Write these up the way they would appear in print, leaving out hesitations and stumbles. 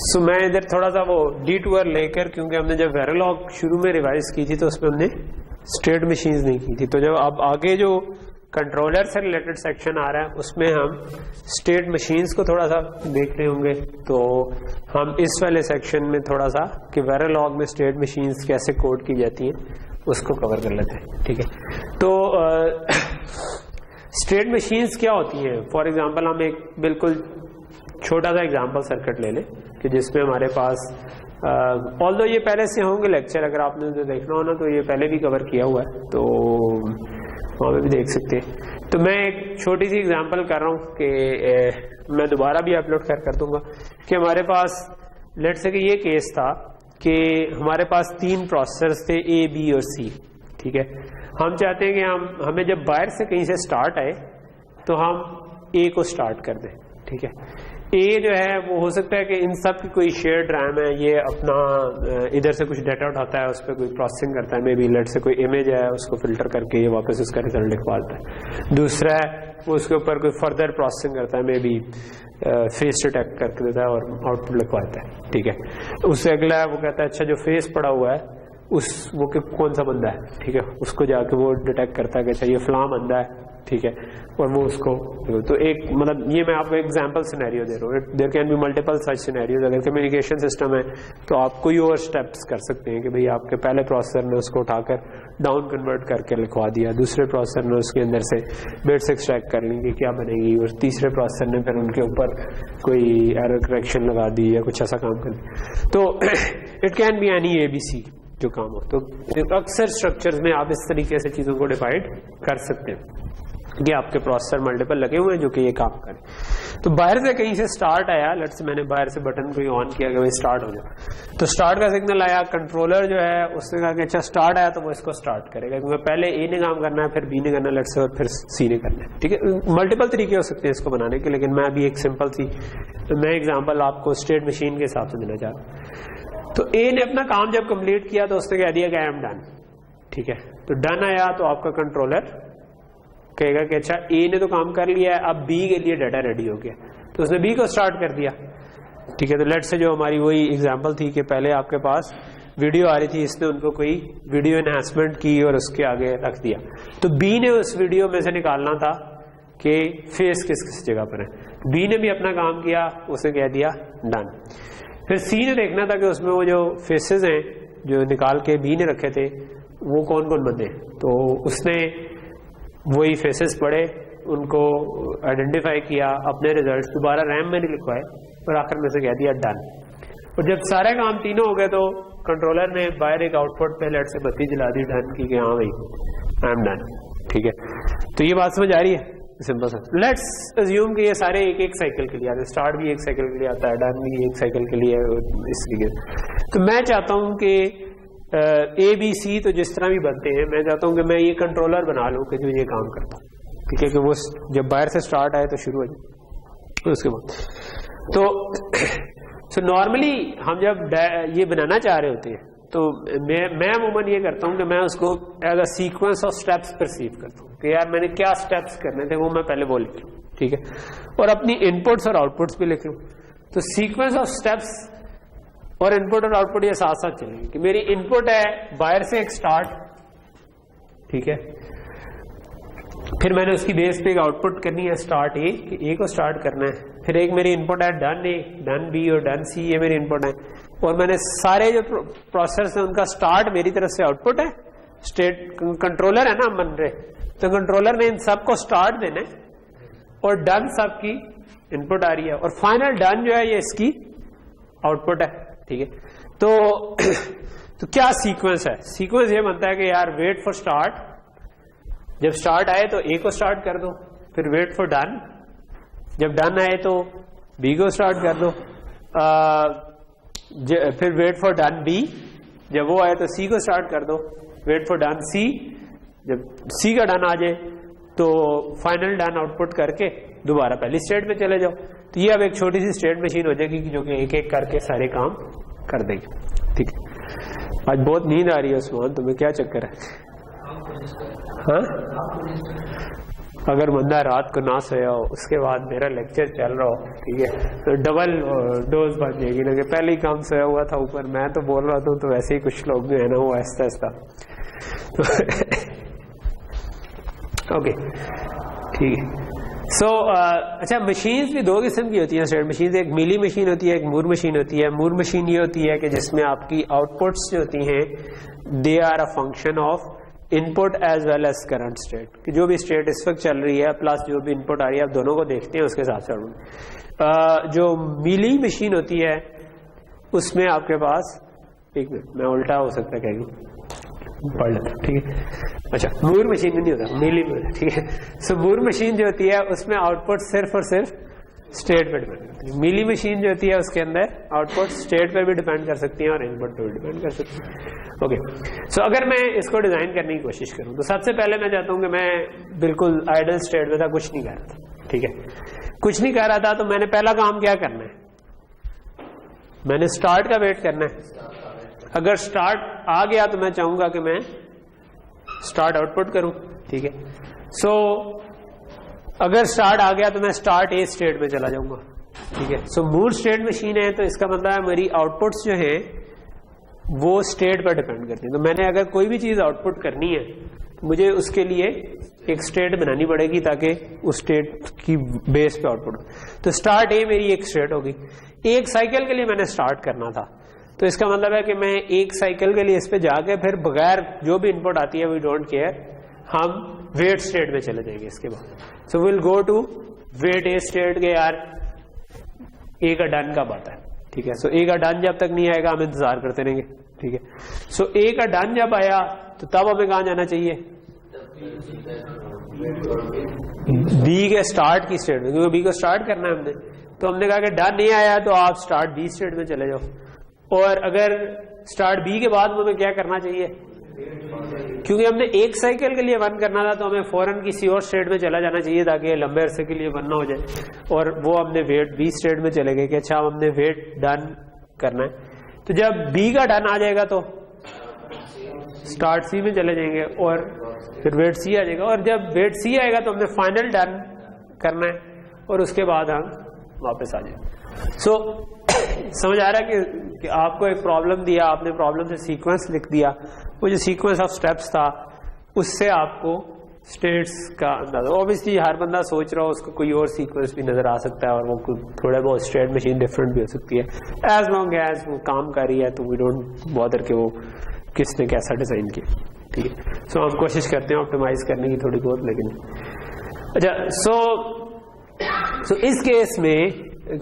سو میں ادھر تھوڑا سا وہ ڈی ٹور لے کر, کیونکہ ہم نے جب ویریلاگ شروع میں ریوائز کی تھی تو اس میں ہم نے اسٹیٹ مشینز نہیں کی تھی, تو جب اب آگے جو کنٹرولر سے ریلیٹڈ سیکشن آ رہا ہے اس میں ہم اسٹیٹ مشینز کو تھوڑا سا دیکھ رہے ہوں گے. تو ہم اس والے سیکشن میں تھوڑا سا کہ ویریلاگ میں اسٹیٹ مشینز کیسے کوڈ کی جاتی ہیں اس کو کور کر لیتے ہیں, ٹھیک ہے. تو اسٹیٹ مشینز کیا ہوتی ہیں؟ فار ایگزامپل ہم ایک بالکل چھوٹا سا ایگزامپل سرکٹ لے لیں کہ جس میں ہمارے پاس آلدو یہ پہلے سے ہوں گے لیکچر, اگر آپ نے دیکھنا ہو نا تو یہ پہلے بھی کور کیا ہوا ہے, تو وہاں پہ بھی دیکھ سکتے ہیں. تو میں ایک چھوٹی سی ایگزامپل کر رہا ہوں کہ میں دوبارہ بھی اپلوڈ کر دوں گا کہ ہمارے پاس لیٹ سے کہ یہ کیس تھا کہ ہمارے پاس 3 پروسیسرز تھے A, B اور C, ٹھیک ہے. ہم چاہتے ہیں کہ ہمیں جب باہر سے کہیں سے اسٹارٹ آئے تو ہم A کو اسٹارٹ کر دیں, ٹھیک ہے. A جو ہے وہ ہو سکتا ہے کہ ان سب کی کوئی شیئرڈ ریم ہے, یہ اپنا ادھر سے کچھ ڈیٹا اٹھاتا ہے, اس پہ کوئی پروسیسنگ کرتا ہے, مے بی لیٹ سے کوئی امیج ہے اس کو فلٹر کر کے یہ واپس اس کا ریزلٹ لکھواتا ہے. دوسرا ہے وہ اس کے اوپر کوئی فردر پروسیسنگ کرتا ہے, مے بی فیس ڈیٹیکٹ کر کے دیتا ہے اور آؤٹ پٹ لکھواتا ہے, ٹھیک ہے. اس سے اگلا ہے وہ کہتا ہے اچھا جو فیس پڑا ہوا ہے وہ کون سا بندہ ہے, ٹھیک ہے, اس کو جا کے وہ ڈیٹیکٹ کرتا ہے کہ اچھا یہ فلاں بندہ ہے, ٹھیک ہے, اور وہ اس کو. تو ایک مطلب یہ میں آپ کو ایگزامپل سینیریو دے رہا ہوں. There can be multiple such scenarios. اگر کمیونیکیشن سسٹم ہے تو آپ کوئی اور اسٹیپس کر سکتے ہیں کہ بھئی آپ کے پہلے پروسیسر نے اس کو اٹھا کر ڈاؤن کنورٹ کر کے لکھوا دیا, دوسرے پروسیسر نے اس کے اندر سے بٹس ایکسٹریکٹ کر لیں گے کیا بنے گی, اور تیسرے پروسیسر نے پھر ان کے اوپر کوئی ایرر کریکشن لگا دی یا کچھ ایسا کام کر دیا. تو it can be any ABC جو کام ہو. تو اکثر اسٹرکچرز میں آپ اس طریقے سے چیزوں کو ڈیوائڈ کر سکتے ہیں کہ آپ کے پروسیسر ملٹیپل لگے ہوئے ہیں جو کہ یہ کام کریں. تو باہر سے کہیں سے اسٹارٹ آیا, لیٹ سے میں نے باہر سے بٹن کو آن کیا کہ اسٹارٹ ہو جائے, تو اسٹارٹ کا سگنل آیا, کنٹرولر جو ہے اس نے کہا کہ اچھا اسٹارٹ آیا تو وہ اس کو اسٹارٹ کرے گا, کیونکہ پہلے A نے کام کرنا ہے, پھر B نے کرنا ہے لیٹ سے, اور پھر C نے کرنا ہے, ٹھیک ہے. ملٹیپل طریقے ہو سکتے ہیں اس کو بنانے کے, لیکن میں ابھی ایک سمپل سی میں ایگزامپل آپ کو اسٹیٹ مشین کے حساب سے دینا چاہ رہا ہوں. تو A نے اپنا کام جب کمپلیٹ کیا تو اس نے کہہ دیا کہ آئی ایم ڈن, ٹھیک ہے. تو ڈن آیا تو آپ کا کنٹرولر کہے گا کہ اچھا A نے تو کام کر لیا ہے, اب B کے لیے ڈیٹا ریڈی ہو گیا, تو اس نے B کو اسٹارٹ کر دیا, ٹھیک ہے. تو لیٹ سے جو ہماری وہی ایگزامپل تھی کہ پہلے آپ کے پاس ویڈیو آ رہی تھی, اس نے ان کو کوئی ویڈیو انہانسمنٹ کی اور اس کے آگے رکھ دیا, تو B نے اس ویڈیو میں سے نکالنا تھا کہ فیس کس جگہ پر ہے. B نے بھی اپنا کام کیا, اس نے کہہ دیا ڈن. پھر C نے دیکھنا تھا کہ اس میں وہ جو فیسز ہیں جو نکال کے B نے رکھے تھے وہ کون کون بندے, تو اس نے وہی فیسز پڑھے, ان کو آئیڈینٹیفائی کیا, اپنے ریزلٹ دوبارہ ریم میں نہیں لکھوائے, اور آخر میں سے کہہ دیا ڈن. اور جب سارے کام تینوں ہو گئے تو کنٹرولر نے باہر ایک آؤٹ پٹ پہ لیٹ سے بتی جلا دی ڈن کی کہ ہاں بھائی آئی ایم ڈن, ٹھیک ہے. تو یہ بات سمجھ آ رہی ہے سمپل سا. لیٹس ازیوم کہ یہ سارے ایک سائیکل کے لیے آتے ہیں, اسٹارٹ بھی ایک سائیکل کے لیے آتا ہے, ڈن بھی ایک سائیکل کے لیے, اس طریقے سے. تو میں چاہتا ہوں کہ ABC تو جس طرح بھی بنتے ہیں, میں چاہتا ہوں کہ میں یہ کنٹرولر بنا لوں کہ جو یہ کام کرتا ہوں, ٹھیک ہے, کہ وہ جب باہر سے اسٹارٹ آئے تو شروع ہو جائے اس کے بعد. تو نارملی ہم جب یہ بنانا چاہ رہے ہوتے ہیں تو میں عموماً یہ کرتا ہوں کہ میں اس کو as a sequence of steps perceive کرتا ہوں کہ یار میں نے کیا اسٹیپس کرنے تھے وہ میں پہلے وہ لکھ لوں, ٹھیک ہے, اور اپنی انپٹس اور آؤٹ پٹس بھی لکھ لوں. تو سیکوینس آف اسٹیپس اور انپٹ اور آؤٹ پٹ یہ ساتھ ساتھ چلیں گے کہ میری انپٹ ہے باہر سے ایک اسٹارٹ, ٹھیک ہے, پھر میں نے اس کی بیس پہ ایک آؤٹ پٹ کرنی ہے اسٹارٹ A, کہ A کو اسٹارٹ کرنا ہے, پھر ایک میری انپٹ ہے ڈن A, ڈن B اور ڈن C, یہ میری انپٹ ہے, اور میں نے سارے جو پروسیسرز ہیں ان کا اسٹارٹ میری طرف سے آؤٹ پٹ ہے, اسٹیٹ کنٹرولر ہے نا بن رہے, تو کنٹرولر نے ان سب کو اسٹارٹ دینا ہے, اور ڈن سب کی انپٹ آ رہی ہے, اور فائنل ڈن جو ہے یہ اس کی آؤٹ پٹ ہے, ٹھیک ہے. تو کیا سیکوینس ہے؟ سیکوینس یہ بنتا ہے کہ یار ویٹ فار اسٹارٹ, جب اسٹارٹ آئے تو A کو اسٹارٹ کر دو, پھر ویٹ فار ڈن, جب ڈن آئے تو B کو اسٹارٹ کر دو, پھر ویٹ فار ڈن B, جب وہ آئے تو C کو اسٹارٹ کر دو, ویٹ فار ڈن C, جب C کا ڈن آ جائے تو فائنل ڈن آؤٹ پٹ کر کے دوبارہ پہلی اسٹیٹ میں چلے جاؤ. تو یہ اب ایک چھوٹی سی اسٹیٹ مشین ہو جائے گی جو کہ ایک ایک کر کے سارے کام کر دے گی, ٹھیک ہے. آج بہت نیند آ رہی ہے عثمان, تمہیں کیا چکر ہے؟ ہاں اگر بندہ رات کو نہ سویا ہو اس کے بعد میرا لیکچر چل رہا ہو, ٹھیک ہے, تو ڈبل ڈوز بن جائے گی نا, کہ پہلے ہی کام سویا ہوا تھا اوپر میں تو بول رہا تھا, تو ویسے ہی کچھ لوگ جو ہے نا وہ آہستہ آہستہ. اوکے ٹھیک ہے. سو اچھا, مشینز بھی دو قسم کی ہوتی ہیں اسٹیٹ مشینز. ایک میلی مشین ہوتی ہے, ایک مور مشین ہوتی ہے. مور مشین یہ ہوتی ہے کہ جس میں آپ کی آؤٹ پٹس جو ہوتی ہیں they are a function of input as well as current state, کہ جو بھی اسٹیٹ اس وقت چل رہی ہے پلس جو بھی ان پٹ آ رہی ہے آپ دونوں کو دیکھتے ہیں اس کے ساتھ ساتھ. جو میلی مشین ہوتی ہے اس میں آپ کے پاس, ایک منٹ میں الٹا ہو سکتا ہے کہیں پڑھ لیتا ہوں, ٹھیک ہے. اچھا, مور مشین میں نہیں ہوتا, میلی میں, ٹھیک ہے. سو مور مشین جو ہوتی ہے اس میں آؤٹ پٹ صرف اور صرف اسٹیٹ پہ ڈیپینڈ کرتی ہے. میلی مشین جو ہوتی ہے اس کے اندر آؤٹ پٹ اسٹیٹ پہ بھی ڈیپینڈ کر سکتی ہیں اور ان پٹ پہ بھی ڈیپینڈ کر سکتی ہیں. اوکے, سو اگر میں اس کو ڈیزائن کرنے کی کوشش کروں تو سب سے پہلے میں چاہتا ہوں کہ میں بالکل آئیڈل اسٹیٹ میں تھا, کچھ نہیں کر رہا تھا, ٹھیک ہے, کچھ نہیں کر رہا تھا. تو میں نے پہلا کام کیا کرنا ہے, میں نے اسٹارٹ کا ویٹ کرنا ہے. اگر اسٹارٹ آ گیا تو میں چاہوں گا کہ میں اسٹارٹ آؤٹ پٹ کروں, ٹھیک ہے. سو اگر اسٹارٹ آ گیا تو میں اسٹارٹ اے اسٹیٹ میں چلا جاؤں گا, ٹھیک ہے. سو مور اسٹیٹ مشین ہے تو اس کا مطلب ہے میری آؤٹ پٹس جو ہیں وہ اسٹیٹ پر ڈیپینڈ کرتی ہیں. تو میں نے اگر کوئی بھی چیز آؤٹ پٹ کرنی ہے تو مجھے اس کے لیے ایک اسٹیٹ بنانی پڑے گی تاکہ اس اسٹیٹ کی بیس پہ آؤٹ پٹ ہو. تو اسٹارٹ اے میری ایک اسٹیٹ ہوگی. ایک سائیکل کے لیے میں نے اسٹارٹ کرنا تھا, تو اس کا مطلب ہے کہ میں ایک سائیکل کے لیے اس پہ جا کے پھر بغیر جو بھی ان پٹ آتی ہے وی ڈونٹ کیئر, ہم ویٹ اسٹیٹ میں چلے جائیں گے اس کے بعد. So we'll go to wait a state کے یار اے کا ڈن کب آتا ہے, ٹھیک ہے. سو اے کا ڈن جب تک نہیں آئے گا ہم انتظار کرتے رہیں گے, ٹھیک ہے. سو اے کا ڈن جب آیا تو تب ہمیں کہاں جانا چاہیے, بی کے اسٹارٹ کی اسٹیٹ میں, کیونکہ بی کو اسٹارٹ کرنا ہے ہم نے. تو ہم نے کہا کہ ڈن نہیں آیا تو آپ اسٹارٹ بی اسٹیٹ میں چلے جاؤ. اور اگر اسٹارٹ بی کے بعد ہمیں کیا کرنا چاہیے, کیونکہ ہم نے ایک سائیکل کے لیے ون کرنا تھا تو ہمیں فوراً کسی اور اسٹیٹ میں چلا جانا چاہیے تاکہ لمبے عرصے کے لیے ون نہ ہو جائے. اور وہ ہم نے ویٹ بی اسٹیٹ میں چلے گئے کہ اچھا ہم نے ویٹ ڈن کرنا ہے. تو جب بی کا ڈن آ جائے گا تو اسٹارٹ سی میں چلے جائیں گے اور پھر ویٹ سی آ جائے گا. اور جب ویٹ سی آئے گا تو ہم نے فائنل ڈن کرنا ہے اور اس کے بعد ہم واپس آ جائیں. سو سمجھ آ رہا ہے کہ آپ کو ایک پرابلم دیا, آپ نے پرابلم سے سیکوینس لکھ دیا, وہ جو سیکوینس آف سٹیپس تھا اس سے آپ کو اسٹیٹس کا اندازہ. اوبیسلی ہر بندہ سوچ رہا ہو اس کو کوئی اور سیکوینس بھی نظر آ سکتا ہے اور وہ تھوڑا بہت اسٹیٹ مشین ڈفرینٹ بھی ہو سکتی ہے. ایز لانگ ایز وہ کام کر رہی ہے تو وی ڈونٹ بادر کہ وہ کس نے کیسا ڈیزائن کیا, ٹھیک ہے. سو ہم کوشش کرتے ہیں آپٹیمائز کرنے کی تھوڑی بہت, لیکن اچھا. سو اس کیس میں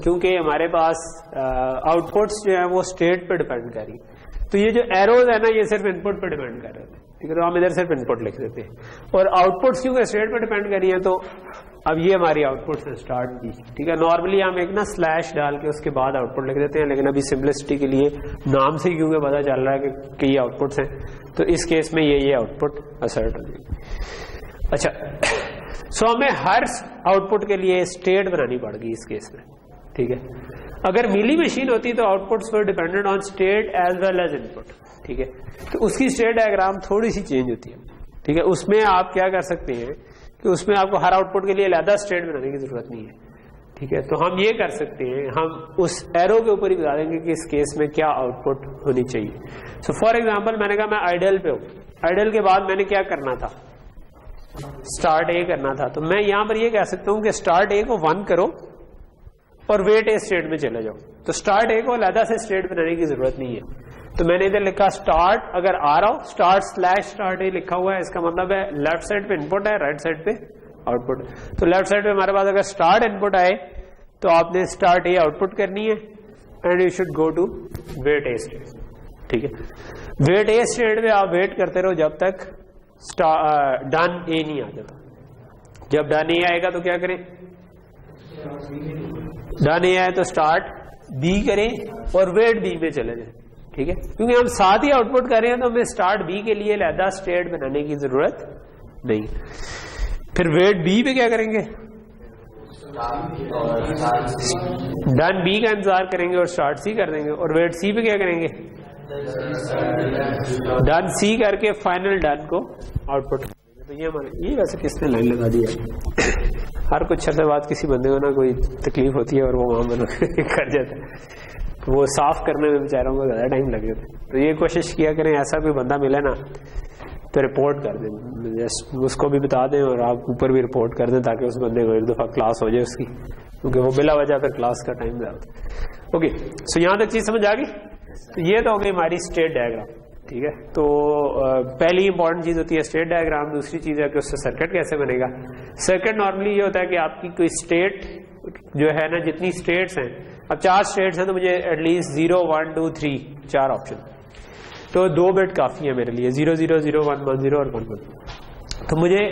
کیونکہ ہمارے پاس آؤٹ پٹس جو ہیں وہ اسٹیٹ پہ ڈیپینڈ کر رہی, تو یہ جو ایروز ہے نا یہ صرف ان پٹ پہ ڈیپینڈ کر رہے ہیں, ٹھیک ہے. تو ہم ادھر صرف ان پٹ لکھ دیتے ہیں. اور آؤٹ پٹس کیونکہ اسٹیٹ پہ ڈیپینڈ کر رہی ہیں تو اب یہ ہماری آؤٹ پٹس ہیں اسٹارٹ کی, ٹھیک ہے. نارملی ہم ایک نا سلیش ڈال کے اس کے بعد آؤٹ پٹ لکھ دیتے ہیں, لیکن ابھی سمپلسٹی کے لیے نام سے کیونکہ پتا چل رہا ہے کہ یہ آؤٹ پٹس ہیں تو اس کیس میں یہ آؤٹ پٹ اسرٹ ہو جائے گی. اچھا, سو ہمیں ہر آؤٹ پٹ کے لیے اسٹیٹ بنانی پڑ گئی اس کیس میں, ٹھیک ہے. اگر میلی مشین ہوتی تو آؤٹ پٹس پر dependent on state as well as input, ٹھیک ہے. تو اس کی اسٹیٹ ڈائگرام تھوڑی سی چینج ہوتی ہے, ٹھیک ہے. اس میں آپ کیا کر سکتے ہیں کہ اس میں آپ کو ہر آؤٹ پٹ کے لیے علیحدہ اسٹیٹ بنانے کی ضرورت نہیں ہے, ٹھیک ہے. تو ہم یہ کر سکتے ہیں, ہم اس ایرو کے اوپر ہی بتا دیں گے کہ اس کیس میں کیا آؤٹ پٹ ہونی چاہیے. سو فار ایگزامپل میں نے کہا میں آئیڈل پہ ہوں, آئیڈل کے بعد میں نے کیا کرنا تھا, اسٹارٹ اے کرنا تھا. تو میں یہاں پر یہ کہہ سکتا ہوں کہ اسٹارٹ اے کو 1 کرو اور ویٹ اے اسٹیٹ میں چلے جاؤ. تو اسٹارٹ اے کو علیحدہ سے اسٹیٹ بنانے کی ضرورت نہیں ہے. تو میں نے ادھر لکھا اسٹارٹ, اگر آ رہا ہو اسٹارٹ اے لکھا ہوا ہے, اس کا مطلب ہے لیفٹ سائڈ پہ ان پٹ ہے, رائٹ سائڈ پہ آؤٹ پٹ. تو لیفٹ سائڈ پہ ہمارے پاس اگر اسٹارٹ ان پٹ آئے تو آپ نے اسٹارٹ اے آؤٹ پٹ کرنی ہے and you should go to wait a state, ٹھیک ہے. ویٹ اے اسٹیٹ پہ آپ ویٹ کرتے رہو جب تک ڈن اے نہیں آ جاتا. جب ڈن اے آئے گا تو کیا کریں, ڈن اے آئے تو اسٹارٹ بی کریں اور ویٹ بی پہ چلے جائیں, ٹھیک ہے. کیونکہ ہم ساتھ ہی آؤٹ پٹ کر رہے ہیں تو ہمیں اسٹارٹ بی کے لیے علیحدہ اسٹیٹ بنانے کی ضرورت نہیں. پھر ویٹ بی پہ کیا کریں گے, ڈن بی کا انتظار کریں گے اور اسٹارٹ سی کر دیں گے. اور ویٹ سی پہ کیا کریں گے, ڈن سی کر کے فائنل ڈن کو آؤٹ پٹ. تو یہ ہمارے یہ ویسے کس نے لائن لگا دیا ہر کچھ عرصے بعد کسی بندے کو نا کوئی تکلیف ہوتی ہے اور وہ وہاں کر جاتا ہے وہ صاف کرنے میں بیچاروں کو زیادہ ٹائم لگ جاتا ہے. تو یہ کوشش کیا کریں ایسا کوئی بندہ ملے نا تو رپورٹ کر دیں, اس کو بھی بتا دیں اور آپ اوپر بھی رپورٹ کر دیں تاکہ اس بندے کو ایک دفعہ کلاس ہو جائے اس کی, کیونکہ وہ بلا وجہ پھر کلاس کا ٹائم زیادہ. اوکے سو یہاں تک چیز سمجھ آ گئی. تو یہ تو ہو گئی ہماری اسٹیٹ ڈائیگرام. ٹھیک ہے, تو پہلی امپورٹنٹ چیز ہوتی ہے اسٹیٹ ڈائیگرام. دوسری چیز ہے کہ اس سے سرکٹ کیسے بنے گا. سرکٹ نارملی یہ ہوتا ہے کہ آپ کی کوئی اسٹیٹ جو ہے نا, جتنی اسٹیٹس ہیں, اب 4 اسٹیٹس ہیں تو مجھے ایٹ لیسٹ 0 1 2 3 4 آپشن, تو 2 بٹ کافی ہے میرے لیے, 0 0 0 1 1 0 اور 1 1. تو مجھے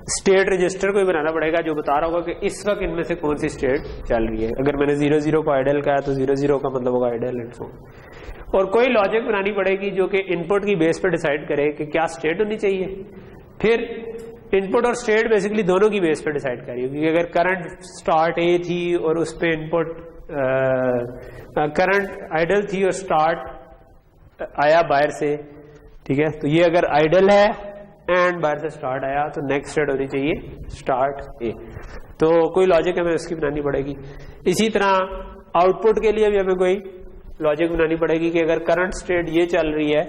اسٹیٹ رجسٹر کو بنانا پڑے گا جو بتا رہا ہوگا کہ اس وقت ان میں سے کون سی اسٹیٹ چل رہی ہے. اگر میں نے 0 0 کو آئیڈل کہا تو 0 0 کا مطلب ہوگا آئیڈل اینڈ سو. اور کوئی لاجک بنانی پڑے گی جو کہ ان پٹ کی بیس پہ ڈیسائیڈ کرے کہ کیا اسٹیٹ ہونی چاہیے. پھر ان پٹ اور اسٹیٹ بیسکلی دونوں کی بیس پہ ڈیسائیڈ کریے, کیونکہ اگر کرنٹ اسٹارٹ اے تھی اور اس پہ ان پٹ کرنٹ آئیڈل تھی اور اسٹارٹ آیا باہر سے, ٹھیک ہے, تو یہ اگر آئیڈل ہے اینڈ باہر سے اسٹارٹ آیا تو نیکسٹ اسٹیٹ ہونی چاہیے اسٹارٹ اے. تو کوئی لاجک ہمیں اس کی بنانی پڑے گی. اسی طرح آؤٹ پٹ کے لیے بھی ہمیں کوئی لاجک بنانی پڑے گی کہ اگر کرنٹ اسٹیٹ یہ چل رہی ہے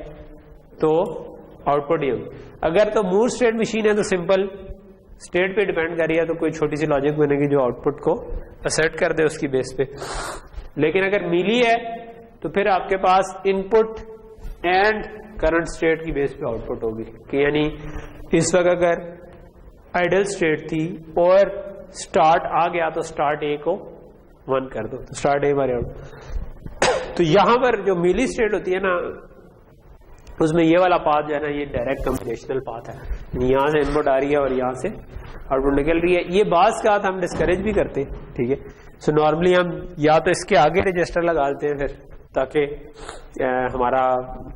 تو آؤٹ پٹ یہ ہوگی. اگر تو موو اسٹیٹ مشین ہے تو سمپل اسٹیٹ پہ ڈیپینڈ کر رہی ہے تو کوئی چھوٹی سی لاجک بنے گی جو آؤٹ پٹ کو اسیٹ کر دے اس کی بیس پہ. لیکن اگر میلی ہے تو پھر آپ کے پاس ان پٹ اینڈ کرنٹ اسٹیٹ کی بیس پہ آؤٹ پٹ ہوگی, کہ یعنی اس وقت اگر آئیڈل اسٹیٹ تھی اور اسٹارٹ آ گیا تو اسٹارٹ اے کو 1 کر دو, تو اسٹارٹ اے ہمارے آؤٹ. تو یہاں پر جو میلی اسٹیٹ ہوتی ہے نا, اس میں یہ والا پاتھ جو ہے نا یہ ڈائریکٹ کمبینیشنل پاتھ ہے, یہاں سے ان پٹ آ رہی ہے اور یہاں سے آؤٹ پٹ نکل رہی ہے. یہ بعض کا ہم ڈسکریج بھی کرتے ہیں, ٹھیک ہے. سو نارملی ہم یا تو اس کے آگے رجسٹر لگا دیتے ہیں پھر تاکہ ہمارا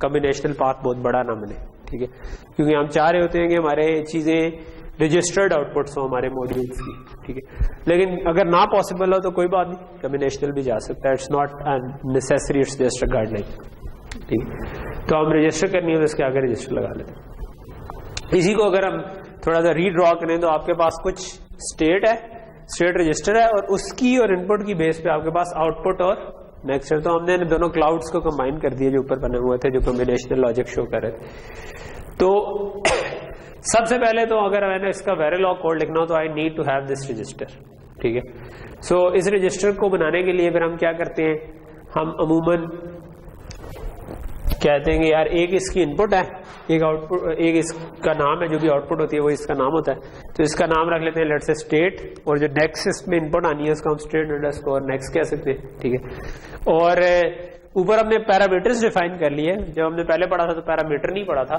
کمبینیشنل پاتھ بہت بڑا نہ بنے, ٹھیک ہے, کیونکہ ہم چاہ رہے ہوتے ہیں کہ ہمارے چیزیں رجسٹرڈ آؤٹ پٹس ہوں ہمارے ماڈیولس کی, ٹھیک ہے. لیکن اگر نہ پاسبل ہو تو کوئی بات نہیں, کمبینیشنل بھی جا سکتا ہے, it's not necessary, it's just a guideline, ٹھیک ہے. تو ہم رجسٹر کرنی ہے تو اس کے آگے رجسٹر لگا لیتے ہیں. اسی کو اگر ہم تھوڑا سا ری ڈرا کریں تو آپ کے پاس کچھ اسٹیٹ ہے, اسٹیٹ رجسٹر ہے, اور اس کی اور ان پٹ کی بیس پہ آپ کے پاس آؤٹ پٹ اور نیکسٹ. تو ہم نے دونوں کلاؤڈس کو کمبائن کر دیا جو اوپر بنے ہوئے تھے, جو کمبینیشنل لاجک شو کر رہے تھے. تو سب سے پہلے تو اگر میں نے اس کا ویریلاگ کوڈ لکھنا ہو تو I need to have this register, ٹھیک ہے. سو اس رجسٹر کو بنانے کے لیے پھر ہم کیا کرتے ہیں, ہم عموماً کہتے ہیں کہ یار ایک اس کی ان پٹ ہے, ایک آؤٹ پٹ, ایک اس کا نام ہے, جو بھی آؤٹ پٹ ہوتی ہے وہ اس کا نام ہوتا ہے, تو اس کا نام رکھ لیتے ہیں لیٹس سے اسٹیٹ, اور جو نیکسٹ اس میں ان پٹ آنی ہے اس کو ہم اسٹیٹ انڈرسکور نیکسٹ کہہ سکتے ہیں, ٹھیک ہے. اور اوپر ہم نے پیرامیٹرز ڈیفائن کر لیے. جب ہم نے پہلے پڑھا تھا تو پیرامیٹر نہیں پڑھا تھا,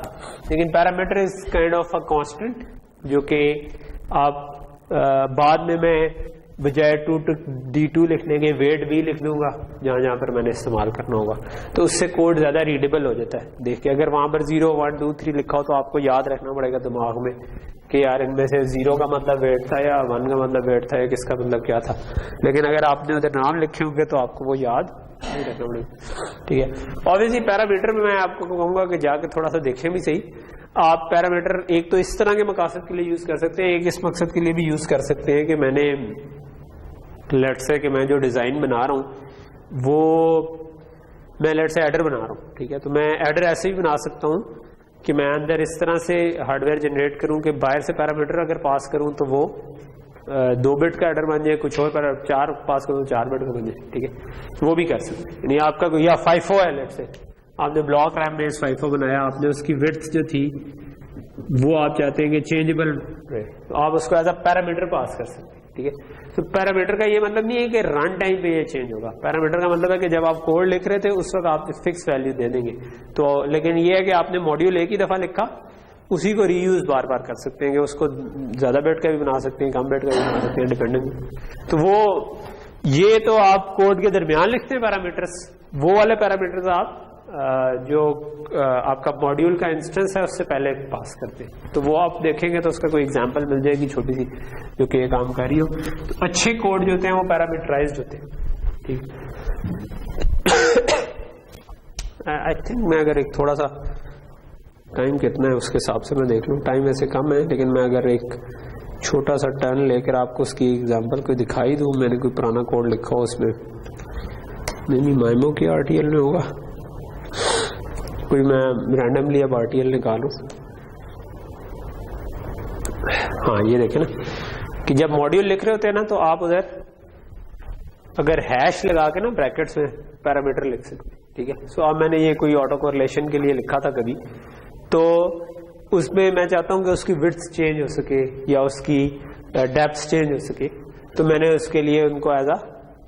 لیکن parameter is kind of a constant جو کہ آپ بعد میں بجائے D2 لکھنے کے ویٹ بھی لکھ دوں گا جہاں جہاں پر میں نے استعمال کرنا ہوگا, تو اس سے کوڈ زیادہ ریڈیبل ہو جاتا ہے دیکھ کے. اگر وہاں پر 0 1 2 3 لکھا ہو تو آپ کو یاد رکھنا پڑے گا دماغ میں کہ یار ان میں سے 0 کا مطلب ویٹ تھا یا 1 کا مطلب ویٹ تھا یا کس کا مطلب کیا تھا. لیکن اگر آپ نے ادھر نام لکھے ہوں گے تو آپ کو وہ یاد نہیں رکھنا پڑے گا, ٹھیک ہے. اوبویسلی پیرامیٹر میں آپ کو کہوں گا کہ جا کے تھوڑا سا دیکھیں بھی صحیح. آپ پیرامیٹر ایک تو اس طرح کے مقاصد کے لیے یوز کر سکتے ہیں, ایک اس مقصد کے لیے بھی یوز کر سکتے ہیں کہ میں نے لیٹ سے کہ میں جو ڈیزائن بنا رہا ہوں وہ میں لیٹ سے ایڈر بنا رہا ہوں, ٹھیک ہے. تو میں ایڈر ایسے بھی بنا سکتا ہوں کہ میں اندر اس طرح سے ہارڈ ویئر جنریٹ کروں کہ باہر سے پیرامیٹر اگر پاس کروں تو وہ 2 بٹ کا ایڈر بن جائے, کچھ اور 4 پاس کروں تو 4 بٹ کا بن جائے, ٹھیک ہے. وہ بھی کر سکتے ہیں. یعنی آپ کا یا FIFO ہے, لیٹ سے آپ نے بلاک ریم میں FIFO بنایا, آپ نے اس کی وڈتھ جو تھی وہ آپ چاہتے ہیں کہ چینجبل رہے, تو آپ اس کو ایز اے پیرامیٹر پاس کر سکتے ہیں, ٹھیک ہے. تو پیرامیٹر کا یہ مطلب نہیں ہے کہ رن ٹائم پہ یہ چینج ہوگا. پیرامیٹر کا مطلب ہے کہ جب آپ کوڈ لکھ رہے تھے اس وقت آپ فکس ویلیو دے دیں گے. تو لیکن یہ ہے کہ آپ نے ماڈیول ایک ہی دفعہ لکھا, اسی کو ری یوز بار بار کر سکتے ہیں, کہ اس کو زیادہ بیٹ کا بھی بنا سکتے ہیں, کم بیٹ کا بھی بنا سکتے ہیں, ڈیپینڈنگ. تو وہ یہ تو آپ کوڈ کے درمیان لکھتے ہیں پیرامیٹرس, وہ والے پیرامیٹرز آپ جو آپ کا ماڈیول کا انسٹنس ہے اس سے پہلے پاس کرتے ہیں. تو وہ آپ دیکھیں گے تو اس کا کوئی ایگزامپل مل جائے گی چھوٹی سی جو کہ یہ کام کر رہی ہو. تو اچھے کوڈ جو ہوتے ہیں وہ پیرامیٹرائزڈ ہوتے ہیں, ٹھیک. آئی تھنک میں اگر ایک تھوڑا سا ٹائم کتنا ہے اس کے حساب سے میں دیکھ لوں. ٹائم ویسے کم ہے لیکن میں اگر ایک چھوٹا سا ٹرن لے کر آپ کو اس کی ایگزامپل کو دکھائی دوں. میں نے کوئی پرانا کوڈ لکھا ہو اس میں, نہیں مائمو کی RTL میں ہوگا کوئی, میں رینڈملی اب RTL نکالوں. ہاں یہ دیکھیں نا کہ جب ماڈیول لکھ رہے ہوتے ہیں نا تو آپ ادھر اگر ہیش لگا کے نا بریکٹس میں پیرامیٹر لکھ سکتے ہیں. ٹھیک ہے. سو اب میں نے یہ کوئی آٹو کورلیشن کے لیے لکھا تھا کبھی, تو اس میں میں چاہتا ہوں کہ اس کی وڈتھ چینج ہو سکے یا اس کی ڈیپتھ چینج ہو سکے, تو میں نے اس کے لیے ان کو ایز اے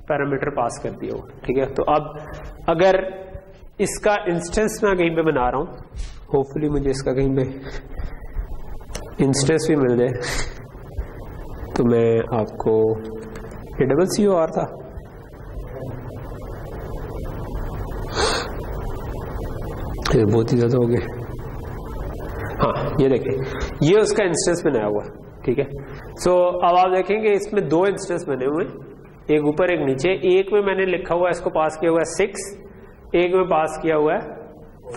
پیرامیٹر پاس کر دیا ہوا. ٹھیک ہے. تو اب اگر اس کا انسٹنس میں کہیں پہ بنا رہا ہوں, ہوپ فلی مجھے اس کا کہیں پہ انسٹنس بھی مل جائے, تو میں آپ کو یہ COR تھا, بہت ہی زیادہ ہو گئے. ہاں یہ دیکھیں یہ اس کا انسٹنس بنایا ہوا. ٹھیک ہے. سو اب آپ دیکھیں گے اس میں 2 انسٹنس بنے ہوئے, ایک اوپر ایک نیچے. ایک میں میں نے لکھا ہوا ہے, اس کو پاس کیا ہوا ہے 6, ایک میں پاس کیا ہوا ہے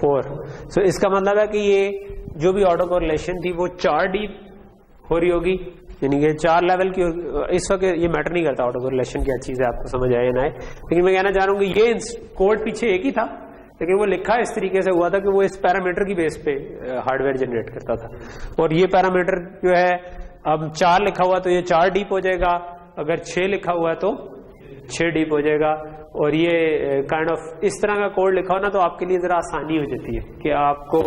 4. سو اس کا مطلب ہے کہ یہ جو بھی آٹو کورلیشن تھی وہ 4 ڈیپ ہو رہی ہوگی, یعنی کہ 4 لیول کی. اس وقت یہ میٹر نہیں کرتا آٹو کورلیشن کیا چیز ہے, آپ کو سمجھ آئے نہ آئے, لیکن میں کہنا چاہ رہا ہوں کہ یہ کوڈ پیچھے ایک ہی تھا لیکن وہ لکھا اس طریقے سے ہوا تھا کہ وہ اس پیرامیٹر کی بیس پہ ہارڈ ویئر جنریٹ کرتا تھا. اور یہ پیرامیٹر جو ہے اب 4 لکھا ہوا تو یہ 4 ڈیپ ہو جائے گا, اگر 6 لکھا ہوا ہے تو 6 ڈیپ ہو جائے گا. اور یہ کائنڈ آف اس طرح کا کوڈ لکھا ہو نا تو آپ کے لیے ذرا آسانی ہو جاتی ہے کہ آپ کو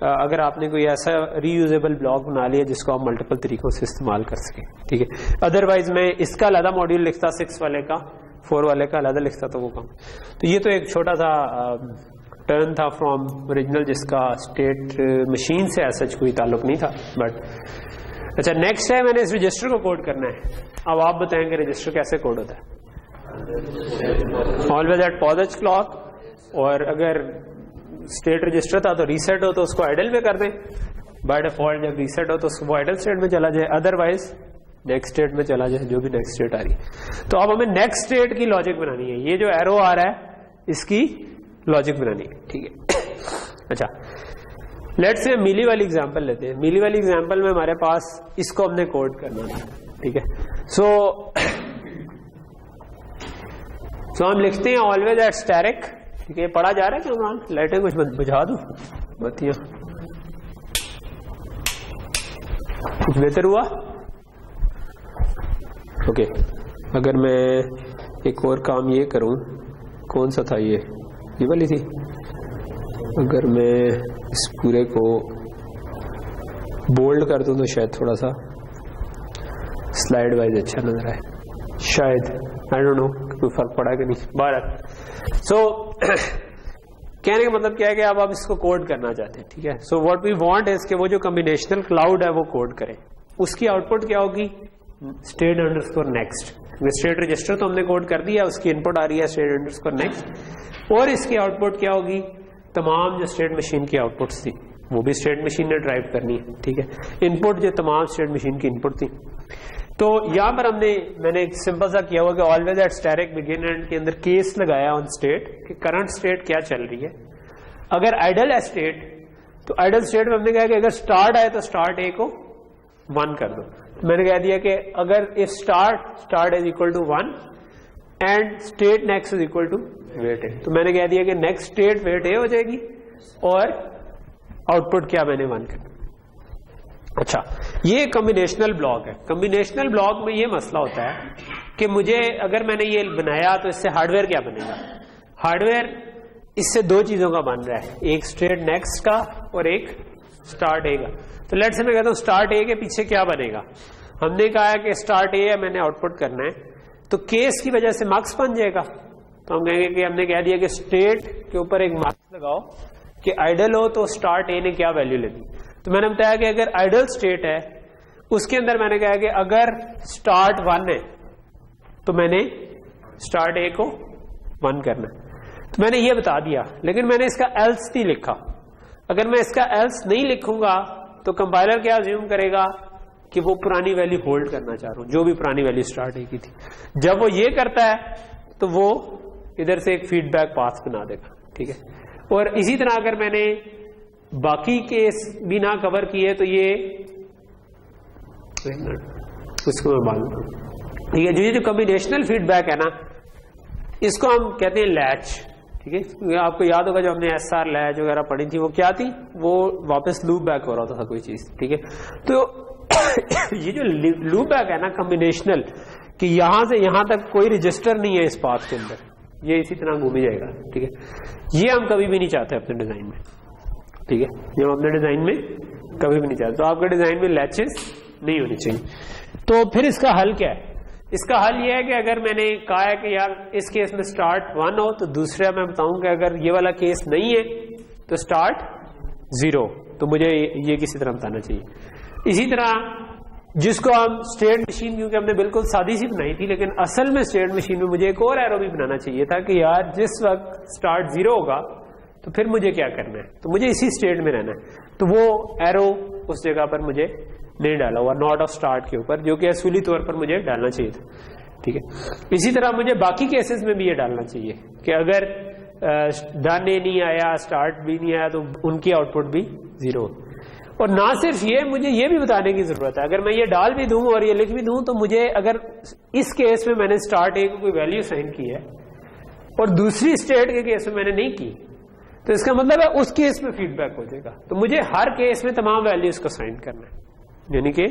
اگر آپ نے کوئی ایسا ری یوزیبل بلاک بنا لیا جس کو آپ ملٹیپل طریقوں سے استعمال کر سکیں. ٹھیک ہے. ادروائز میں اس کا علیحدہ ماڈیول لکھتا 6 والے کا, 4 والے کا علیحدہ لکھتا تو وہ کام. تو یہ تو ایک چھوٹا سا ٹرن تھا فرام اوریجنل جس کا اسٹیٹ مشین سے ایسا کوئی تعلق نہیں تھا. بٹ اچھا نیکسٹ ہے میں نے اس رجسٹر کو کوڈ کرنا ہے. اب آپ بتائیں کہ رجسٹر کیسے کوڈ ہوتا ہے. آلویز ایٹ پوزیج کلاک, اور اگر اسٹیٹ رجسٹر تھا تو ریسیٹ ہو تو اس کو آئیڈل میں کر دیں. بائی ڈیفالٹ جب ریسیٹ ہو تو وہ آئیڈل اسٹیٹ میں چلا جائے, ادروائز نیکسٹ اسٹیٹ میں چلا جائے, جو بھی نیکسٹ اسٹیٹ آ رہی ہے. تو اب ہمیں نیکسٹ اسٹیٹ کی لاجک بنانی ہے. یہ جو ایرو آ رہا ہے اس کی لاجک بنانی ہے. ٹھیک ہے. اچھا لیٹ سے میلی والی ایگزامپل لیتے ہیں. میلی والی ایگزامپل میں ہمارے پاس اس کو ہم نے کوڈ کرنا ہے. ٹھیک ہے. سو ہم لکھتے ہیں آلویز ایٹ اسٹیرک. ٹھیک ہے. پڑھا جا رہا ہے کہ عمران, لائٹیں کچھ بجھا دوں بتیاں, کچھ بہتر ہوا. اوکے. اگر میں ایک اور کام یہ کروں, کون سا تھا یہ والی تھی, اگر میں اس پورے کو بولڈ کر دوں تو شاید تھوڑا سا سلائڈ وائز اچھا نظر آئے, شاید آئی ڈونٹ نو کوئی فرق پڑا کہ نہیں. بہرحال سو کہنے کا مطلب کیا ہے کہ آپ اس کو کوڈ کرنا چاہتے ہیں. ٹھیک ہے. سو واٹ وی وانٹ ہے کہ وہ جو کمبینیشنل کلاؤڈ ہے وہ کوڈ کریں. اس کی آؤٹ پٹ کیا ہوگی, state underscore next. State register تو ہم نے کوڈ کر دیا, اس کی ان پٹ آ رہی ہے اسٹیٹ انڈرسکور نیکسٹ, اور اس کی آؤٹ پٹ کیا ہوگی, تمام جو اسٹیٹ مشین کی آؤٹ پٹس تھی وہ بھی اسٹیٹ مشین نے ڈرائیو کرنی ہے. ٹھیک ہے. ان پٹ جو تمام اسٹیٹ مشین کی ان پٹ تھی. تو یہاں پر میں نے ایک سمپل سا کیا ہوا کہ always at asterisk begin end کے اندر کیس لگایا آن اسٹیٹ کہ کرنٹ اسٹیٹ کیا چل رہی ہے. اگر آئیڈل ہے اسٹیٹ تو آئیڈل اسٹیٹ میں ہم نے کہا کہ اگر اسٹارٹ آئے تو اسٹارٹ اے کو 1 کر دو. میں نے کہہ دیا کہ اگر if start is equal to 1 and state next is equal to wait A, تو میں نے کہہ دیا کہ next state wait A ہو جائے گی اور آؤٹ پٹ کیا میں نے 1 کرنا. اچھا یہ کمبینیشنل بلاک ہے. کمبینیشنل بلاک میں یہ مسئلہ ہوتا ہے کہ مجھے اگر میں نے یہ بنایا تو اس سے ہارڈ ویئر کیا بنے گا. ہارڈ ویئر اس سے 2 چیزوں کا بن رہا ہے, ایک اسٹیٹ نیکسٹ کا اور ایک اسٹارٹ اے کا. تو لیٹ سے میں کہتا ہوں اسٹارٹ اے کے پیچھے کیا بنے گا. ہم نے کہا کہ اسٹارٹ اے ہے, میں نے آؤٹ پٹ کرنا ہے, تو کیس کی وجہ سے مارکس بن جائے گا. تو ہم کہیں گے کہ ہم نے کہہ دیا کہ اسٹیٹ کے اوپر ایک مارکس لگاؤ کہ آئیڈل ہو تو اسٹارٹ اے نے کیا ویلیو لینی. تو میں نے بتایا کہ اگر آئیڈل اسٹیٹ ہے اس کے اندر میں نے کہا کہ اگر اسٹارٹ 1 ہے تو میں نے اسٹارٹ اے کو 1 کرنا. تو میں نے یہ بتا دیا, لیکن میں نے اس کا ایلس نہیں لکھا. اگر میں اس کا ایلس نہیں لکھوں گا تو کمپائلر کیا زیوم کرے گا کہ وہ پرانی ویلیو ہولڈ کرنا چاہ رہا ہوں, جو بھی پرانی ویلیو اسٹارٹ اے کی تھی. جب وہ یہ کرتا ہے تو وہ ادھر سے ایک فیڈ بیک پاس بنا دے گا. ٹھیک ہے. اور اسی طرح اگر میں نے باقی کیس بھی نہ کور کیے تو یہ اس کو میں معلوم کروں. ٹھیک ہے, جو کمبینیشنل فیڈ بیک ہے نا, اس کو ہم کہتے ہیں لیچ. ٹھیک ہے, آپ کو یاد ہوگا جو ہم نے ایس آر لیچ وغیرہ پڑھی تھی وہ کیا تھی, وہ واپس لوپ بیک ہو رہا تھا کوئی چیز. ٹھیک ہے, تو یہ جو لوپ بیک ہے نا کمبینیشنل, کہ یہاں سے یہاں تک کوئی رجسٹر نہیں ہے اس پاتھ کے اندر, یہ اسی طرح گھومی جائے گا. ٹھیک ہے, یہ ہم کبھی بھی نہیں چاہتے اپنے ڈیزائن میں. ٹھیک ہے, یہ ہم اپنے ڈیزائن میں کبھی بھی نہیں چاہتے. تو آپ کے ڈیزائن میں لیچز نہیں ہونی چاہیے. تو پھر اس کا حل کیا ہے؟ اس کا حل یہ ہے کہ اگر میں نے کہا ہے کہ یار اس کیس میں اسٹارٹ 1 ہو, تو دوسرا میں بتاؤں کہ اگر یہ والا کیس نہیں ہے تو اسٹارٹ 0, تو مجھے یہ کسی طرح بتانا چاہیے. اسی طرح جس کو ہم اسٹیٹ مشین, کیونکہ ہم نے بالکل سادی سی بنائی تھی, لیکن اصل میں اسٹیٹ مشین میں مجھے ایک اور ایرو بھی بنانا چاہیے تھا کہ یار جس وقت اسٹارٹ 0 ہوگا تو پھر مجھے کیا کرنا ہے, تو مجھے اسی اسٹیٹ میں رہنا ہے. تو وہ ایرو اس جگہ پر مجھے نہیں ڈالا ہوا, ناٹ آف اسٹارٹ کے اوپر, جو کہ اصولی طور پر مجھے ڈالنا چاہیے تھا. ٹھیک ہے, اسی طرح مجھے باقی کیسز میں بھی یہ ڈالنا چاہیے کہ اگر ڈن اے نہیں آیا, اسٹارٹ بھی نہیں آیا, تو ان کی آؤٹ پٹ بھی 0. اور نہ صرف یہ, مجھے یہ بھی بتانے کی ضرورت ہے, اگر میں یہ ڈال بھی دوں اور یہ لکھ بھی دوں, تو مجھے اگر اس کیس میں میں نے اسٹارٹ اے کو کوئی ویلیو سائن کی ہے اور دوسری اسٹیٹ کے کیس میں میں نے نہیں کی, تو اس کا مطلب ہے اس کیس میں فیڈ بیک ہو جائے گا. تو مجھے ہر کیس میں تمام ویلیوز کو سائن کرنا ہے, یعنی کہ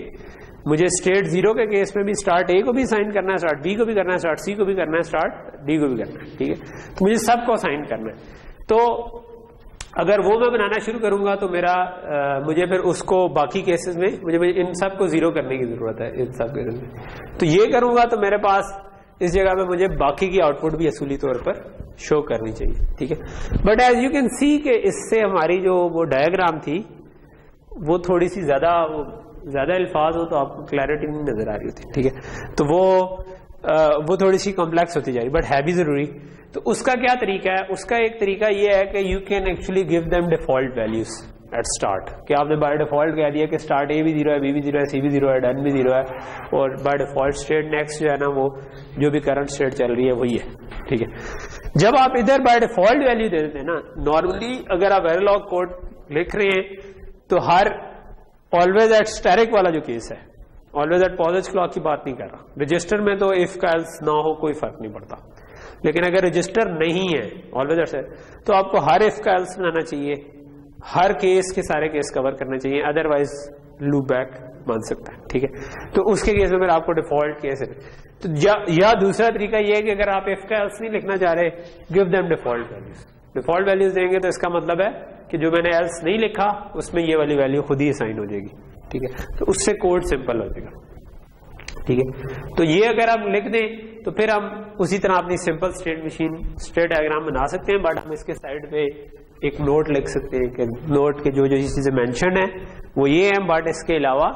مجھے اسٹیٹ 0 کے کیس میں بھی اسٹارٹ اے کو بھی سائن کرنا ہے, اسٹارٹ بی کو بھی کرنا ہے, اسٹارٹ سی کو بھی کرنا ہے, اسٹارٹ ڈی کو بھی کرنا ہے. ٹھیک ہے, تو مجھے سب کو سائن کرنا ہے. تو اگر وہ میں بنانا شروع کروں گا تو مجھے پھر اس کو باقی کیسز میں مجھے ان سب کو 0 کرنے کی ضرورت ہے, ان سب کیسز میں. تو یہ کروں گا تو میرے پاس اس جگہ پہ مجھے باقی کی آؤٹ پٹ بھی اصولی طور پر شو کرنی چاہیے. ٹھیک ہے, but as you can see کہ اس سے ہماری جو وہ ڈائیگرام تھی وہ تھوڑی سی زیادہ الفاظ ہو تو آپ کو کلیئرٹی نہیں نظر آ رہی ہوتی. ٹھیک ہے, تو وہ تھوڑی سی کمپلیکس ہوتی جا رہی, بٹ ہے بھی ضروری. تو اس کا کیا طریقہ ہے؟ اس کا ایک طریقہ یہ ہے کہ you can actually give them default values at start, کہ آپ نے بائی ڈیفالٹ کہہ دیا کہ اسٹارٹ اے بھی 0 ہے, بی بھی 0 ہے, سی بھی 0 ہے, ڈن بھی 0 ہے, اور بائی ڈیفالٹ اسٹیٹ نیکسٹ جو ہے نا وہ جو بھی کرنٹ اسٹیٹ چل رہی ہے وہی ہے. ٹھیک ہے, جب آپ ادھر بائی ڈیفالٹ ویلیو دے دیتے ہیں نا, نارملی اگر آپ ویریلاگ کوڈ لکھ رہے ہیں تو ہر آلویز ایٹ اسٹیرک والا جو کیس ہے, آلویز ایٹ پازیٹو کلاک کی بات نہیں کر رہا. رجسٹر میں تو اف کا ایلس نہ ہو کوئی فرق نہیں پڑتا, لیکن اگر رجسٹر نہیں ہے آلویز ایٹ, تو آپ کو ہر اف کا ایلس بنانا چاہیے, ہر کیس کے سارے کیس کور کرنے چاہیے, ادروائز لوپ بیک بن سکتا ہے. ٹھیک ہے, تو اس کے کیس میں پھر آپ کو ڈیفالٹ کیس ہے. تو یا دوسرا طریقہ یہ ہے کہ اگر آپ اف کا ایلس نہیں لکھنا چاہ رہے, give them default values. Default values دیں گے تو اس کا مطلب ہے کہ جو میں نے ایلس نہیں لکھا اس میں یہ والی ویلیو خود ہی اسائن ہو جائے گی. ٹھیک ہے, تو اس سے کوڈ سمپل ہو جائے گا. ٹھیک ہے, تو یہ اگر ہم لکھ دیں تو پھر ہم اسی طرح اپنی simple state machine state diagram بنا سکتے ہیں. بٹ ہم اس کے سائڈ پہ ایک نوٹ لکھ سکتے ہیں کہ نوٹ کے جو چیزیں مینشن ہیں وہ یہ ہیں, بٹ اس کے علاوہ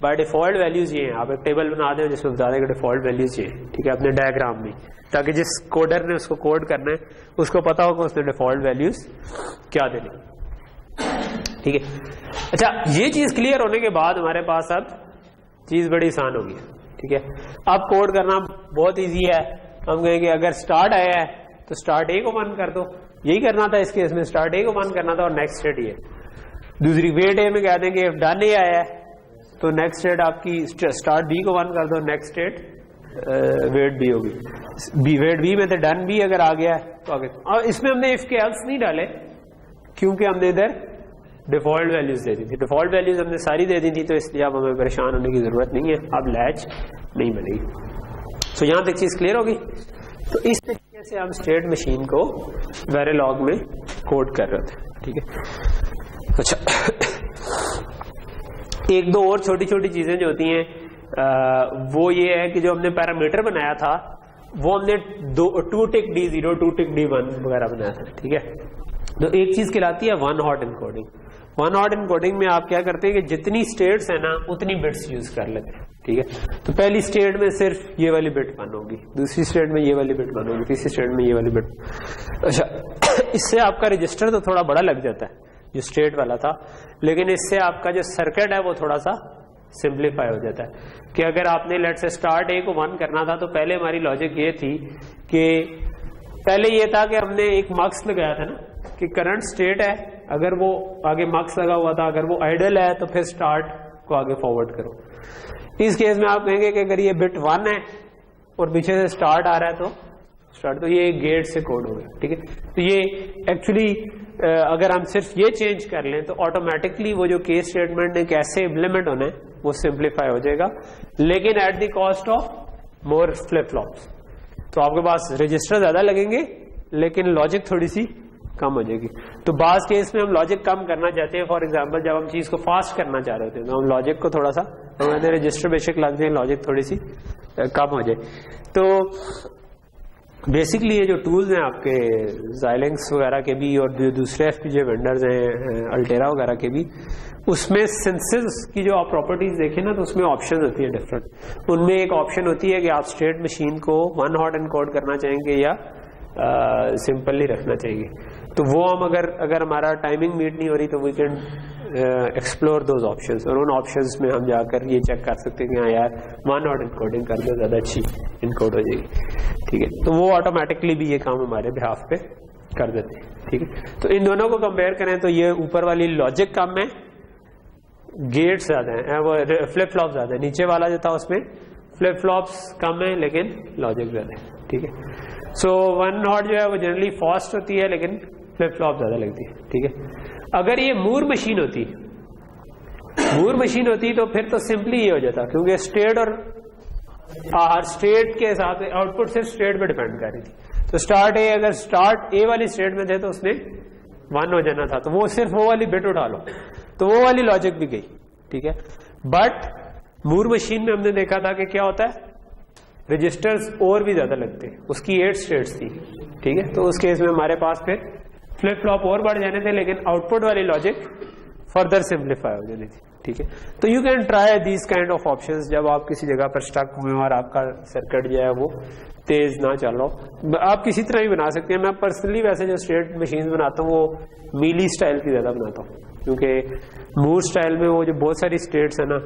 بائی ڈیفالٹ ویلیوز یہ ہیں. آپ ایک ٹیبل بنا دیں جس میں بتا دیں کہ ڈیفالٹ ویلیوز یہ ہیں. ٹھیک ہے, اپنے ڈائیگرام میں, تاکہ جس کوڈر نے اس کو کوڈ کرنا ہے اس کو پتا ہو کہ اس نے ڈیفالٹ ویلیوز کیا دینی. ٹھیک ہے, اچھا یہ چیز کلیئر ہونے کے بعد ہمارے پاس اب چیز بڑی آسان ہوگی. ٹھیک ہے, اب کوڈ کرنا بہت ایزی ہے. ہم کہیں گے اگر اسٹارٹ آیا ہے تو اسٹارٹ اے کو 1 کر دو, یہی کرنا تھا اس کیس میں, اسٹارٹ اے کو 1 کرنا تھا اور نیکسٹ اسٹیٹ یہ. دوسری ویٹ اے میں کہہ دیں گے ڈن اے آیا ہے تو نیکسٹ اسٹیٹ آپ کی اسٹارٹ بی کو 1 کر دو, نیکسٹ اسٹیٹ ویٹ بی ہوگی. ویٹ بی میں تو ڈن بی اگر آ گیا ہے تو آگے. اور اس میں ہم نے اف کے ایلس نہیں ڈالے کیونکہ ہم نے ادھر ڈیفالٹ ویلیوز دے دی تھی. ڈیفالٹ ویلیوز ہم نے ساری دے دی تھی, تو اس لیے اب ہمیں پریشان ہونے کی ضرورت نہیں ہے, اب لیچ نہیں بنے گی. تو یہاں تک چیز کلیئر ہوگی. تو اس طریقے سے ہم اسٹیٹ مشین کو ویریلاگ میں کوڈ کر رہے تھے. ٹھیک ہے, اچھا ایک دو اور چھوٹی چھوٹی چیزیں جو ہوتی ہیں وہ یہ ہے کہ جو ہم نے پیرامیٹر بنایا تھا وہ ہم نے 2 ٹک D0 2 ٹک D1 وغیرہ بنایا تھا. ٹھیک ہے, تو ایک چیز کہلاتی ہے 1 ہاٹ انکوڈنگ. 1 ہاٹ انکوڈنگ میں آپ کیا کرتے ہیں کہ جتنی اسٹیٹس ہیں نا اتنی بٹس یوز کر لیتے ہیں. ٹھیک ہے, تو پہلی اسٹیٹ میں صرف یہ والی بٹ 1 ہوگی, دوسری اسٹیٹ میں یہ والی بٹ 1 ہوگی, تیسری اسٹیٹ میں یہ والی بٹ. اچھا اس سے آپ کا رجسٹر تو تھوڑا بڑا لگ جاتا ہے جو اسٹیٹ والا تھا, لیکن اس سے آپ کا جو سرکٹ ہے وہ تھوڑا سا سمپلیفائی ہو جاتا ہے. کہ اگر آپ نے لیٹ سے اسٹارٹ اے کو 1 کرنا تھا تو پہلے ہماری لاجک یہ تھی کہ پہلے یہ تھا کہ ہم نے ایک مارکس لگایا تھا نا کہ کرنٹ اسٹیٹ ہے, اگر وہ آگے مارکس لگا ہوا تھا, اگر وہ آئیڈل ہے تو پھر اسٹارٹ کو آگے فارورڈ کرو. اس کیس میں آپ کہیں گے کہ اگر یہ بٹ 1 ہے اور پیچھے سے اسٹارٹ آ رہا ہے تو اسٹارٹ, تو یہ گیٹ سے کوڈ ہوگا. ٹھیک ہے, تو یہ ایکچولی اگر ہم صرف یہ چینج کر لیں تو آٹومیٹکلی وہ جو کیس اسٹیٹمنٹ نے کیسے امپلیمنٹ ہونا ہے وہ سمپلیفائی ہو جائے گا, لیکن at the cost of more flip flops. تو آپ کے پاس رجسٹر زیادہ لگیں گے لیکن لاجک تھوڑی سی کم ہو جائے گی. تو بعض کیس میں ہم لاجک کم کرنا چاہتے ہیں, فار ایگزامپل جب ہم چیز کو فاسٹ کرنا چاہ رہے ہوتے ہیں تو ہم لاجک کو تھوڑا سا رجسٹر بے شک لگ جائیں, لاجک تھوڑی سی کم ہو جائے. تو بیسکلی یہ جو ٹولز ہیں آپ کے زائلنکس وغیرہ کے بھی اور دوسرے ایف پی جے وینڈرز ہیں الٹیرا وغیرہ کے بھی, اس میں سینسز کی جو آپ پراپرٹیز دیکھیں نا تو اس میں آپشن ہوتی ہے ڈفرنٹ. ان میں ایک آپشن ہوتی ہے کہ آپ اسٹیٹ مشین کو 1 ہاٹ انکوڈ کرنا چاہیں گے یا سمپلی رکھنا چاہیے. تو وہ ہم اگر ہمارا ٹائمنگ میٹ نہیں ہو رہی تو we can explore those options, اور ان آپشنس میں ہم جا کر یہ چیک کر سکتے ہیں کہ ہاں یار 1 ہاٹ انکوڈنگ کر دو زیادہ اچھی انکوڈ ہو جائے گی. ٹھیک ہے, تو وہ آٹومیٹکلی بھی یہ کام ہمارے بہاف پہ کر دیتے ہیں. ٹھیک ہے, تو ان دونوں کو کمپیئر کریں تو یہ اوپر والی لاجک کم ہے, گیٹ زیادہ ہیں, وہ فلپ فلاپ زیادہ ہے. نیچے والا جو تھا اس میں فلپ فلاپس کم ہے لیکن لاجک زیادہ ہے. ٹھیک ہے, سو 1 ہاٹ جو ہے وہ جنرلی فاسٹ ہوتی ہے لیکن فلپ فلاپ زیادہ لگتی ہے. ٹھیک ہے, اگر یہ مور مشین ہوتی تو پھر تو سمپلی یہ ہو جاتا, کیونکہ اسٹیٹ اور اسٹیٹ کے حساب سے آؤٹ پٹ صرف اسٹیٹ پہ ڈیپینڈ کر رہی تھی. تو اسٹارٹ اے, اگر اسٹارٹ اے والی اسٹیٹ میں تھے تو اس نے 1 ہو جانا تھا, تو وہ صرف وہ والی بٹ اٹھا لو تو وہ والی لاجک بھی گئی. ٹھیک ہے, بٹ مور مشین میں ہم نے دیکھا تھا کہ کیا ہوتا ہے, رجسٹرز اور بھی زیادہ لگتے, اس کی 8 اسٹیٹس تھی. ٹھیک ہے, تو اس کیس میں ہمارے پاس پھر فلپ فلاپ اور بڑھ جانے تھے لیکن آؤٹ پٹ والی لاجک فردر سمپلیفائی ہو جانی تھی. ٹھیک ہے, تو you can try these kind of options جب آپ کسی جگہ پر اسٹک ہوئے اور آپ کا سرکٹ جو ہے وہ تیز نہ چل رہا ہو. آپ کسی طرح ہی بنا سکتے ہیں. میں پرسنلی ویسے جو اسٹیٹ مشینز بناتا ہوں وہ میلی اسٹائل کی زیادہ بناتا ہوں, کیونکہ مور اسٹائل میں وہ جو بہت ساری اسٹیٹس ہیں نا,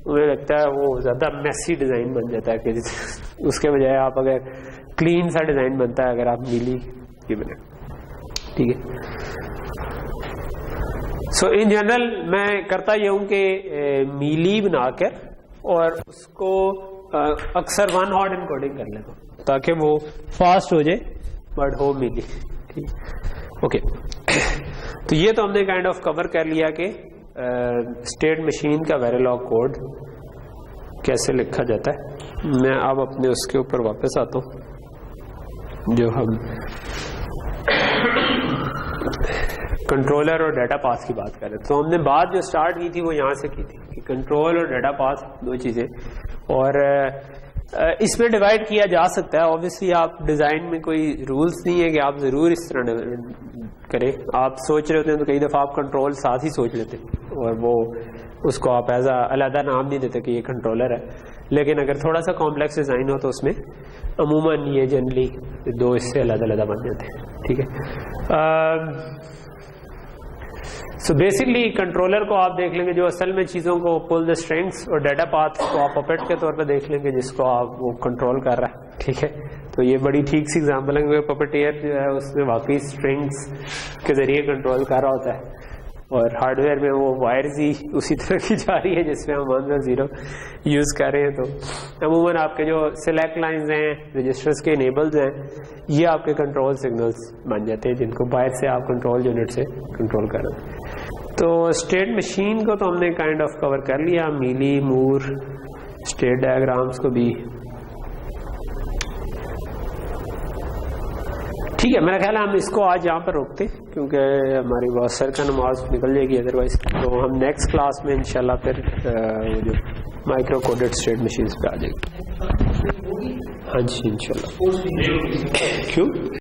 مجھے لگتا ہے وہ زیادہ میسی ڈیزائن بن جاتا ہے کہ اس کے بجائے آپ اگر کلین سا ڈیزائن بنتا ہے اگر آپ میلی کی بنائیں. ٹھیک ہے, سو ان جنرل میں کرتا یہ ہوں کہ میلی بنا کر اور اس کو اکثر 1 ہاٹ انکوڈنگ کر لیتا ہوں تاکہ وہ فاسٹ ہو جائے بٹ ہو میلی. ٹھیک, اوکے. تو یہ تو ہم نے کائنڈ آف کور کر لیا کہ اسٹیٹ مشین کا ویریلاگ کوڈ کیسے لکھا جاتا ہے. میں اب اپنے اس کے اوپر واپس آتا ہوں جو ہم کنٹرولر اور ڈیٹا پاس کی بات کر رہے. تو ہم نے بات جو اسٹارٹ کی تھی وہ یہاں سے کی تھی کہ کنٹرول اور ڈیٹا پاس دو چیزیں, اور اس میں ڈیوائڈ کیا جا سکتا ہے. اوبیسلی آپ ڈیزائن میں کوئی رولس نہیں ہے کہ آپ ضرور اس طرح کریں. آپ سوچ رہے ہوتے ہیں تو کئی دفعہ آپ کنٹرول ساتھ ہی سوچ لیتے اور وہ اس کو آپ ایز علیحدہ نام نہیں دیتے کہ یہ کنٹرولر ہے. لیکن اگر تھوڑا سا کمپلیکس ڈیزائن ہو تو اس میں عموماً یہ جنرلی 2 حصے علیحدہ بن جاتے ہیں. ٹھیک ہے, سو بیسکلی کنٹرولر کو آپ دیکھ لیں گے جو اصل میں چیزوں کو پل دا اسٹرنگس, اور ڈیٹا پاتھ کو آپ پپیٹ کے طور پہ دیکھ لیں گے جس کو آپ وہ کنٹرول کر رہا ہے. ٹھیک ہے, تو یہ بڑی ٹھیک سی ایگزامپل ہے کہ پپیٹیئر جو ہے اس میں واقعی اسٹرنگس کے ذریعے کنٹرول کر رہا ہوتا ہے, اور ہارڈ ویئر میں وہ وائرز ہی اسی طرح کی جا رہی ہے جس میں ہم 1 اور 0 یوز کر رہے ہیں. تو عموماً آپ کے جو سلیکٹ لائنز ہیں, رجسٹرز کے انیبلز ہیں, یہ آپ کے کنٹرول سگنلز بن جاتے ہیں جن کو باہر سے آپ کنٹرول یونٹ سے کنٹرول کر رہے ہیں. تو اسٹیٹ مشین کو تو ہم نے کائنڈ آف کور کر لیا, میلی, مور, اسٹیٹ ڈائیگرامس کو بھی. ٹھیک ہے, میرا خیال ہے ہم اس کو آج یہاں پر روکتے کیونکہ ہماری بہت سر کا نماز نکل جائے گی ادروائز. تو ہم نیکسٹ کلاس میں انشاءاللہ پھر وہ جو مائکرو کوڈڈ اسٹیٹ مشینز پہ آ جائے گی. ہاں جی انشاءاللہ. کیوں؟